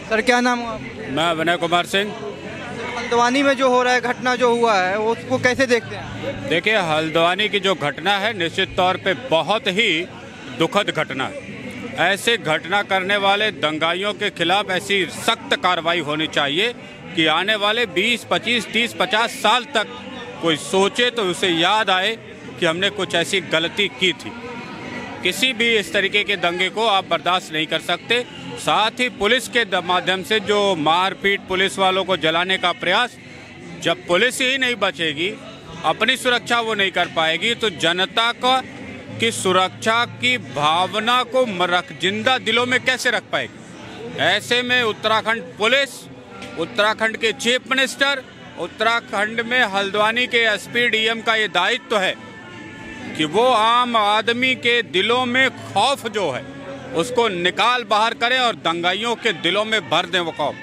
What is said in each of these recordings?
Sir क्या नाम हुआ आपका? मैं विनय कुमार सिंह। हल्द्वानी में जो हो रहा है, घटना जो हुआ है, वो उसको कैसे देखते हैं? देखिए, हल्द्वानी की जो घटना है निश्चित तौर पे बहुत ही दुखद घटना है। ऐसे घटना करने वाले दंगाइयों के खिलाफ ऐसी सख्त कार्रवाई होनी चाहिए कि आने वाले 20, 25, 30, 50 साल तक कोई सोचे तो उसे याद आए कि हमने कुछ ऐसी गलती की थी। किसी भी इस तरीके के दंगे को आप बर्दाश्त नहीं कर सकते। साथ ही पुलिस के माध्यम से जो मारपीट, पुलिस वालों को जलाने का प्रयास, जब पुलिस ही नहीं बचेगी, अपनी सुरक्षा वो नहीं कर पाएगी, तो जनता की सुरक्षा की भावना को जिंदा दिलों में कैसे रख पाएगी? ऐसे में उत्तराखंड पुलिस, उत्तराखंड के चीफ मिनिस्टर, उत्तराखंड में हल्द्वानी के एसपी डीएम का ये दायित्व है कि वो आम आदमी के दिलों में खौफ जो है उसको निकाल बाहर करें और दंगाइयों के दिलों में भर दें वो खौफ।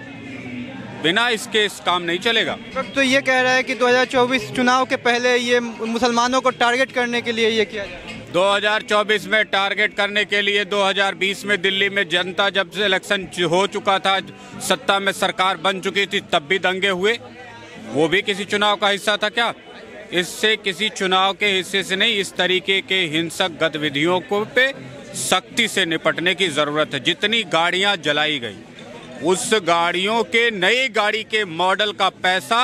बिना इसके इस काम नहीं चलेगा। तो ये कह रहा है कि 2024 चुनाव के पहले ये मुसलमानों को टारगेट करने के लिए ये किया जाए। 2024 में टारगेट करने के लिए 2020 में दिल्ली में जनता जब से इलेक्शन हो चुका था, सत्ता में सरकार बन चुकी थी, तब भी दंगे हुए। वो भी किसी चुनाव का हिस्सा था क्या? इससे किसी चुनाव के हिस्से से नहीं, इस तरीके के हिंसक गतिविधियों को पे सख्ती से निपटने की जरूरत है। जितनी गाड़ियां जलाई गई, उस गाड़ियों के, नई गाड़ी के मॉडल का पैसा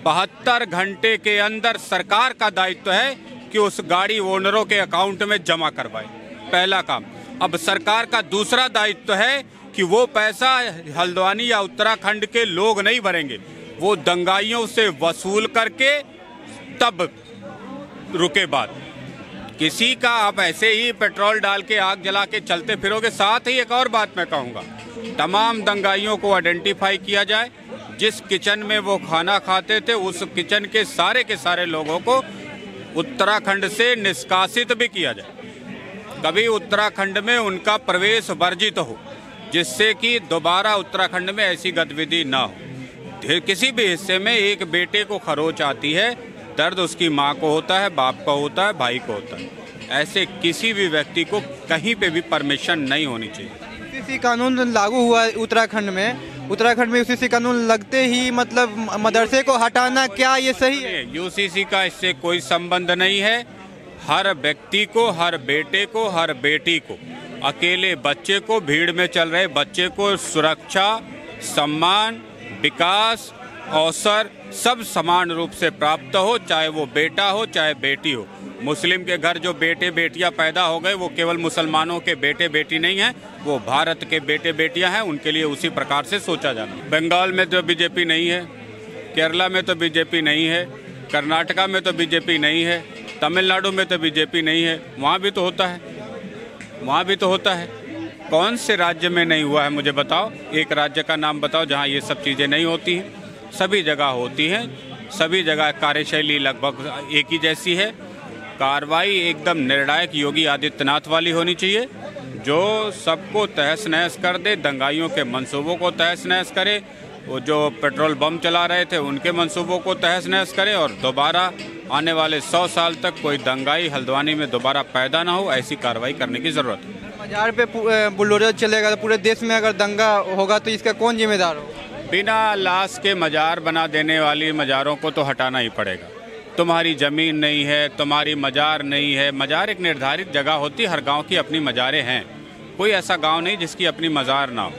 72 घंटे के अंदर सरकार का दायित्व है कि उस गाड़ी ओनरों के अकाउंट में जमा करवाए। पहला काम। अब सरकार का दूसरा दायित्व है कि वो पैसा हल्द्वानी या उत्तराखंड के लोग नहीं भरेंगे, वो दंगाइयों से वसूल करके तब रुके बात। किसी का आप ऐसे ही पेट्रोल डाल के आग जला के चलते फिरोगे। साथ ही एक और बात मैं कहूँगा, तमाम दंगाइयों को आइडेंटिफाई किया जाए। जिस किचन में वो खाना खाते थे, उस किचन के सारे लोगों को उत्तराखंड से निष्कासित भी किया जाए। कभी उत्तराखंड में उनका प्रवेश वर्जित हो, जिससे कि दोबारा उत्तराखंड में ऐसी गतिविधि ना हो। किसी भी हिस्से में एक बेटे को खरोच आती है, दर्द उसकी माँ को होता है, बाप को होता है, भाई को होता है। ऐसे किसी भी व्यक्ति को कहीं पे भी परमिशन नहीं होनी चाहिए। यूसीसी कानून लागू हुआ उत्तराखंड में यूसीसी कानून लगते ही मतलब मदरसे को हटाना, क्या ये सही है? यूसीसी का इससे कोई संबंध नहीं है। हर व्यक्ति को, हर बेटे को, हर बेटी को, अकेले बच्चे को, भीड़ में चल रहे बच्चे को सुरक्षा, सम्मान, विकास, अवसर सब समान रूप से प्राप्त हो, चाहे वो बेटा हो चाहे बेटी हो। मुस्लिम के घर जो बेटे बेटियां पैदा हो गए, वो केवल मुसलमानों के बेटे बेटी नहीं हैं, वो भारत के बेटे बेटियां हैं। उनके लिए उसी प्रकार से सोचा जाना। बंगाल में तो बीजेपी नहीं है, केरला में तो बीजेपी नहीं है, कर्नाटका में तो बीजेपी नहीं है, तमिलनाडु में तो बीजेपी नहीं है। वहाँ भी तो होता है, वहाँ भी तो होता है। कौन से राज्य में नहीं हुआ है मुझे बताओ? एक राज्य का नाम बताओ जहाँ ये सब चीज़ें नहीं होती हैं। सभी जगह होती हैं, सभी जगह कार्यशैली लगभग एक ही जैसी है। कार्रवाई एकदम निर्णायक योगी आदित्यनाथ वाली होनी चाहिए, जो सबको तहस नहस कर दे, दंगाइयों के मंसूबों को तहस नहस करे, वो जो पेट्रोल बम चला रहे थे उनके मंसूबों को तहस नहस करे, और दोबारा आने वाले 100 साल तक कोई दंगाई हल्द्वानी में दोबारा पैदा ना हो, ऐसी कार्रवाई करने की ज़रूरत है। मजार पे बुलडोजर चलेगा तो पूरे देश में अगर दंगा होगा तो इसका कौन जिम्मेदार होगा? बिना लाश के मजार बना देने वाली मजारों को तो हटाना ही पड़ेगा। तुम्हारी ज़मीन नहीं है, तुम्हारी मजार नहीं है। मजार एक निर्धारित जगह होती है, हर गांव की अपनी मजारें हैं। कोई ऐसा गांव नहीं जिसकी अपनी मजार ना हो।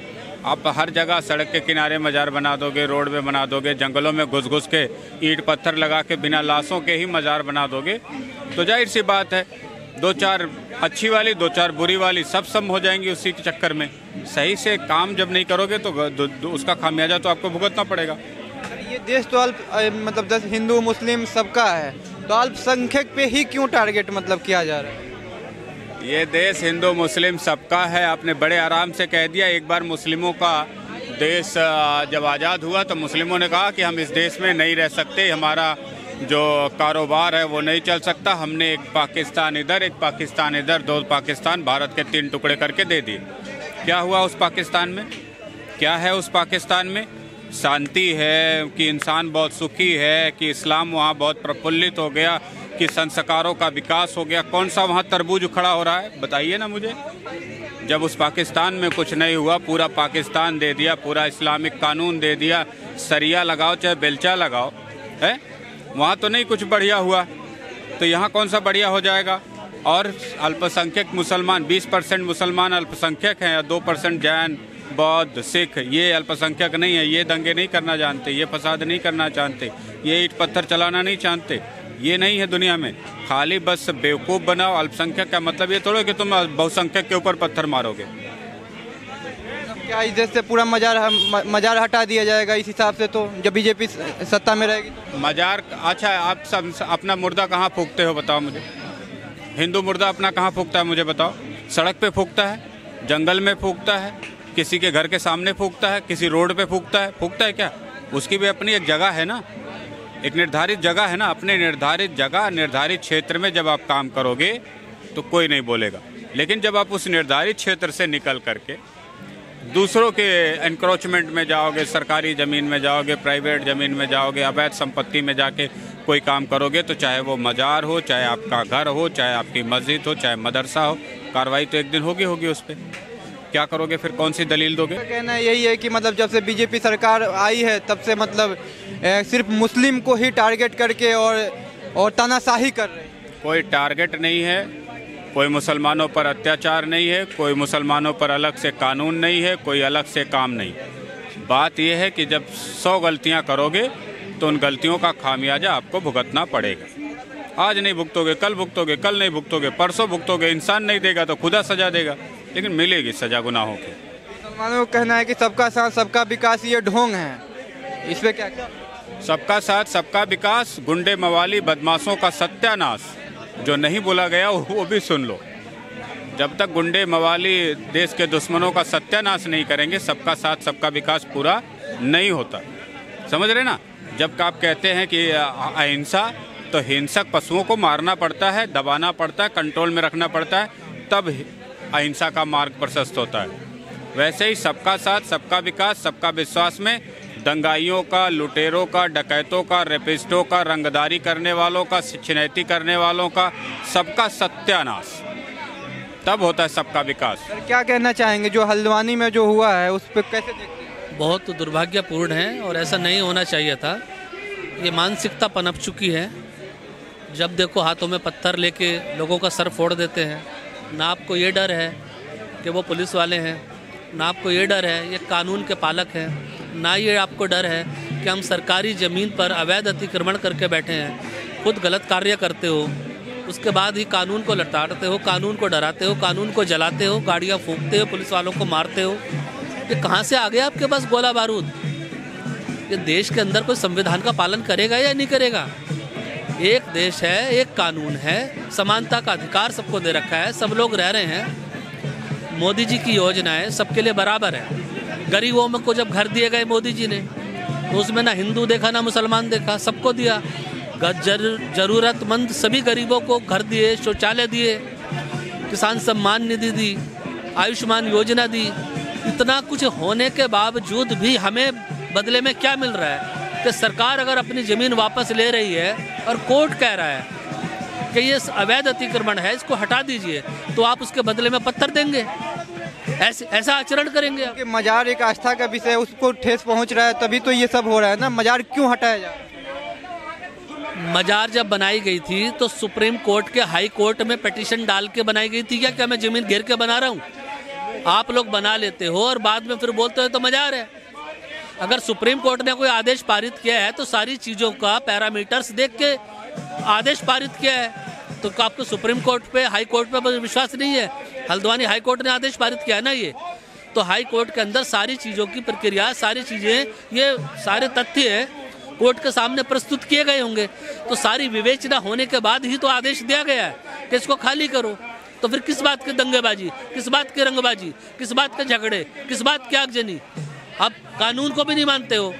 आप हर जगह सड़क के किनारे मजार बना दोगे, रोड में बना दोगे, जंगलों में घुस के ईंट पत्थर लगा के बिना लाशों के ही मजार बना दोगे, तो जाहिर सी बात है 2-4 अच्छी वाली 2-4 बुरी वाली सब सम हो जाएंगी उसी के चक्कर में। सही से काम जब नहीं करोगे तो उसका खामियाजा तो आपको भुगतना पड़ेगा। ये देश तो मतलब 10 हिंदू मुस्लिम सबका है, तो अल्पसंख्यक पे ही क्यों टारगेट मतलब किया जा रहा है? ये देश हिंदू मुस्लिम सबका है, आपने बड़े आराम से कह दिया। एक बार मुस्लिमों का देश जब आज़ाद हुआ तो मुस्लिमों ने कहा कि हम इस देश में नहीं रह सकते, हमारा जो कारोबार है वो नहीं चल सकता। हमने एक पाकिस्तान इधर, एक पाकिस्तान इधर, 2 पाकिस्तान, भारत के 3 टुकड़े करके दे दिए। क्या हुआ उस पाकिस्तान में? क्या है उस पाकिस्तान में? शांति है कि इंसान बहुत सुखी है कि इस्लाम वहाँ बहुत प्रफुल्लित हो गया कि संस्कारों का विकास हो गया? कौन सा वहाँ तरबूज खड़ा हो रहा है? बताइए ना मुझे। जब उस पाकिस्तान में कुछ नहीं हुआ, पूरा पाकिस्तान दे दिया, पूरा इस्लामिक कानून दे दिया, सरिया लगाओ चाहे बेलचा लगाओ, है वहाँ तो नहीं कुछ बढ़िया हुआ, तो यहाँ कौन सा बढ़िया हो जाएगा। और अल्पसंख्यक मुसलमान 20% मुसलमान अल्पसंख्यक हैं, 2% जैन बौद्ध सिख, ये अल्पसंख्यक नहीं है, ये दंगे नहीं करना जानते, ये फसाद नहीं करना चाहते, ये ईंट पत्थर चलाना नहीं जानते, ये नहीं है दुनिया में। खाली बस बेवकूफ़ बनाओ। अल्पसंख्यक का मतलब ये थोड़ा कि तुम बहुसंख्यक के ऊपर पत्थर मारोगे। क्या इस देश से पूरा मजार हटा दिया जाएगा इस हिसाब से, तो जब बीजेपी सत्ता में रहेगी? मजार अच्छा, आप सब अपना मुर्दा कहाँ फूकते हो बताओ मुझे? हिंदू मुर्दा अपना कहाँ फूकता है मुझे बताओ? सड़क पे फूकता है, जंगल में फूकता है, किसी के घर के सामने फूकता है, किसी रोड पे फूकता है क्या? उसकी भी अपनी एक जगह है ना, एक निर्धारित जगह है ना। अपने निर्धारित जगह, निर्धारित क्षेत्र में जब आप काम करोगे तो कोई नहीं बोलेगा। लेकिन जब आप उस निर्धारित क्षेत्र से निकल करके दूसरों के एनक्रोचमेंट में जाओगे, सरकारी ज़मीन में जाओगे, प्राइवेट ज़मीन में जाओगे, अवैध संपत्ति में जाके कोई काम करोगे, तो चाहे वो मजार हो, चाहे आपका घर हो, चाहे आपकी मस्जिद हो, चाहे मदरसा हो, कार्रवाई तो एक दिन होगी उस पर। क्या करोगे फिर? कौन सी दलील दोगे? कहना यही है कि मतलब जब से बीजेपी सरकार आई है तब से मतलब सिर्फ मुस्लिम को ही टारगेट करके और तानाशाही कर रहे हैं। कोई टारगेट नहीं है, कोई मुसलमानों पर अत्याचार नहीं है, कोई मुसलमानों पर अलग से कानून नहीं है, कोई अलग से काम नहीं। बात यह है कि जब 100 गलतियां करोगे तो उन गलतियों का खामियाजा आपको भुगतना पड़ेगा। आज नहीं भुगतोगे, कल भुगतोगे, कल नहीं भुगतोगे, परसों भुगतोगे। इंसान नहीं देगा तो खुदा सजा देगा, लेकिन मिलेगी सजा गुनाहों की। मुसलमानों का कहना है कि सबका साथ सबका विकास ये ढोंग है, इस पे क्या? सबका साथ सबका विकास, गुंडे मवाली बदमाशों का सत्यानाश। जो नहीं बोला गया वो भी सुन लो। जब तक गुंडे मवाली देश के दुश्मनों का सत्यानाश नहीं करेंगे, सबका साथ सबका विकास पूरा नहीं होता। समझ रहे ना? जब आप कहते हैं कि अहिंसा, तो हिंसक पशुओं को मारना पड़ता है, दबाना पड़ता है, कंट्रोल में रखना पड़ता है, तब अहिंसा का मार्ग प्रशस्त होता है। वैसे ही सबका साथ सबका विकास, सबका विश्वास में दंगाइयों का, लुटेरों का, डकैतों का, रेपिस्टों का, रंगदारी करने वालों का, छिनैती करने वालों का, सबका सत्यानाश, तब होता है सबका विकास। सर क्या कहना चाहेंगे जो हल्द्वानी में जो हुआ है उस पर कैसे देखते हैं? बहुत दुर्भाग्यपूर्ण है और ऐसा नहीं होना चाहिए था। ये मानसिकता पनप चुकी है। जब देखो हाथों में पत्थर लेके लोगों का सर फोड़ देते हैं। ना आपको ये डर है कि वो पुलिस वाले हैं, ना आपको ये डर है ये कानून के पालक हैं, ना ये आपको डर है कि हम सरकारी ज़मीन पर अवैध अतिक्रमण करके बैठे हैं। खुद गलत कार्य करते हो, उसके बाद ही कानून को लताड़ते हो, कानून को डराते हो, कानून को जलाते हो, गाड़ियाँ फूंकते हो, पुलिस वालों को मारते हो। ये कहाँ से आ गया आपके पास गोला बारूद? ये देश के अंदर कोई संविधान का पालन करेगा या नहीं करेगा? एक देश है, एक कानून है, समानता का अधिकार सबको दे रखा है, सब लोग रह रहे हैं। मोदी जी की योजनाएं सबके लिए बराबर है। गरीबों में को जब घर दिए गए मोदी जी ने, तो उसमें ना हिंदू देखा ना मुसलमान देखा, सबको दिया। जरूरतमंद सभी गरीबों को घर दिए, शौचालय दिए, किसान सम्मान निधि दी, आयुष्मान योजना दी। इतना कुछ होने के बावजूद भी हमें बदले में क्या मिल रहा है कि सरकार अगर अपनी ज़मीन वापस ले रही है और कोर्ट कह रहा है कि ये अवैध अतिक्रमण है, इसको हटा दीजिए, तो आप उसके बदले में पत्थर देंगे? ऐसा आचरण करेंगे? कि मजार एक आस्था का विषय है, उसको ठेस पहुंच रहा है, तभी तो ये सब हो रहा है ना। मजार क्यों हटाया जाए? मजार जब बनाई गई थी तो सुप्रीम कोर्ट के हाई कोर्ट में पिटीशन डाल के बनाई गई थी क्या मैं ज़मीन घेर के बना रहा हूँ? आप लोग बना लेते हो और बाद में फिर बोलते हो तो मजार है। अगर सुप्रीम कोर्ट ने कोई आदेश पारित किया है तो सारी चीज़ों का पैरामीटर्स देख के आदेश पारित किया है। तो आपको सुप्रीम कोर्ट पे, हाई कोर्ट पे विश्वास नहीं है? हल्द्वानी हाई कोर्ट ने आदेश पारित किया है ना। ये तो हाई कोर्ट के अंदर सारी चीज़ों की प्रक्रिया, सारी चीज़ें, ये सारे तथ्य कोर्ट के सामने प्रस्तुत किए गए होंगे। तो सारी विवेचना होने के बाद ही तो आदेश दिया गया है कि इसको खाली करो। तो फिर किस बात की दंगेबाजी, किस बात की रंगबाजी, किस बात के झगड़े, किस बात की आगजनी? आप कानून को भी नहीं मानते हो,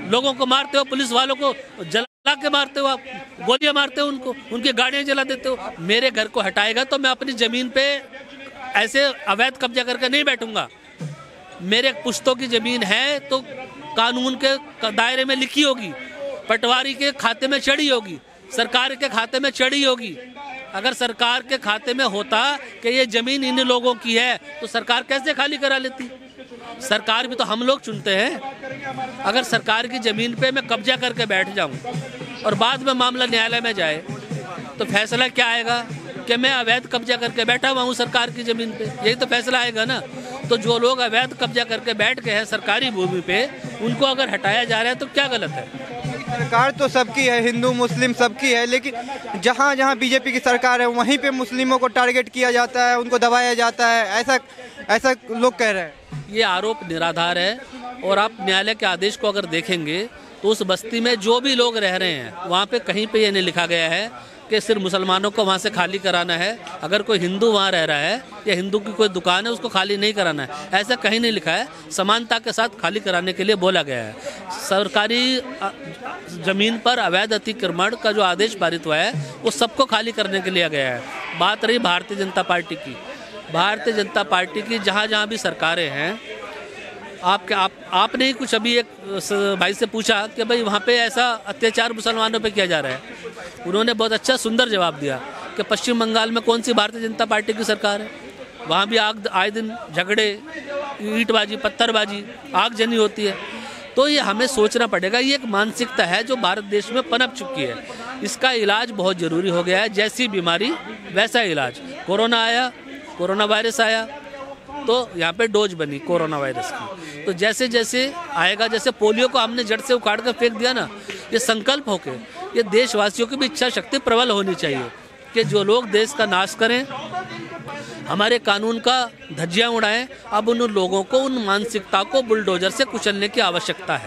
लोगों को मारते हो, पुलिस वालों को जला के मारते हो, आप गोलियां मारते हो उनको, उनकी गाड़ियां जला देते हो। मेरे घर को हटाएगा तो मैं अपनी ज़मीन पे ऐसे अवैध कब्जा करके नहीं बैठूंगा। मेरे पुश्तों की ज़मीन है तो कानून के दायरे में लिखी होगी, पटवारी के खाते में चढ़ी होगी, सरकार के खाते में चढ़ी होगी, अगर सरकार के खाते में होता कि ये जमीन इन लोगों की है तो सरकार कैसे खाली करा लेती? सरकार भी तो हम लोग चुनते हैं। अगर सरकार की ज़मीन पे मैं कब्जा करके बैठ जाऊं और बाद में मामला न्यायालय में जाए तो फैसला क्या आएगा कि मैं अवैध कब्जा करके बैठा हुआ हूँ सरकार की ज़मीन पे, यही तो फैसला आएगा ना। तो जो लोग अवैध कब्जा करके बैठ गए हैं सरकारी भूमि पे, उनको अगर हटाया जा रहा है तो क्या गलत है? सरकार तो सबकी है, हिंदू मुस्लिम सबकी है, लेकिन जहाँ जहाँ बीजेपी की सरकार है वहीं पे मुस्लिमों को टारगेट किया जाता है, उनको दबाया जाता है, ऐसा लोग कह रहे हैं। ये आरोप निराधार है और आप न्यायालय के आदेश को अगर देखेंगे तो उस बस्ती में जो भी लोग रह रहे हैं वहाँ पे कहीं पे ये नहीं लिखा गया है कि सिर्फ मुसलमानों को वहाँ से खाली कराना है। अगर कोई हिंदू वहाँ रह रहा है या हिंदू की कोई दुकान है उसको खाली नहीं कराना है, ऐसा कहीं नहीं लिखा है। समानता के साथ खाली कराने के लिए बोला गया है। सरकारी ज़मीन पर अवैध अतिक्रमण का जो आदेश पारित हुआ है वो सबको खाली करने के लिए गया है। बात रही भारतीय जनता पार्टी की, भारतीय जनता पार्टी की जहाँ जहाँ भी सरकारें हैं, आपने ही कुछ अभी एक भाई से पूछा कि भाई वहाँ पे ऐसा अत्याचार मुसलमानों पे किया जा रहा है। उन्होंने बहुत अच्छा सुंदर जवाब दिया कि पश्चिम बंगाल में कौन सी भारतीय जनता पार्टी की सरकार है, वहाँ भी आए दिन झगड़े, ईंटबाजी, पत्थरबाजी, आगजनी होती है। तो ये हमें सोचना पड़ेगा, ये एक मानसिकता है जो भारत देश में पनप चुकी है। इसका इलाज बहुत ज़रूरी हो गया है। जैसी बीमारी वैसा इलाज। कोरोना आया, कोरोना वायरस आया तो यहाँ पे डोज बनी कोरोना वायरस की। तो जैसे जैसे आएगा, जैसे पोलियो को हमने जड़ से उखाड़ कर फेंक दिया ना, ये संकल्प होके ये देशवासियों की भी इच्छा शक्ति प्रबल होनी चाहिए कि जो लोग देश का नाश करें, हमारे कानून का धज्जियाँ उड़ाएं, अब उन लोगों को, उन मानसिकता को बुलडोजर से कुचलने की आवश्यकता है।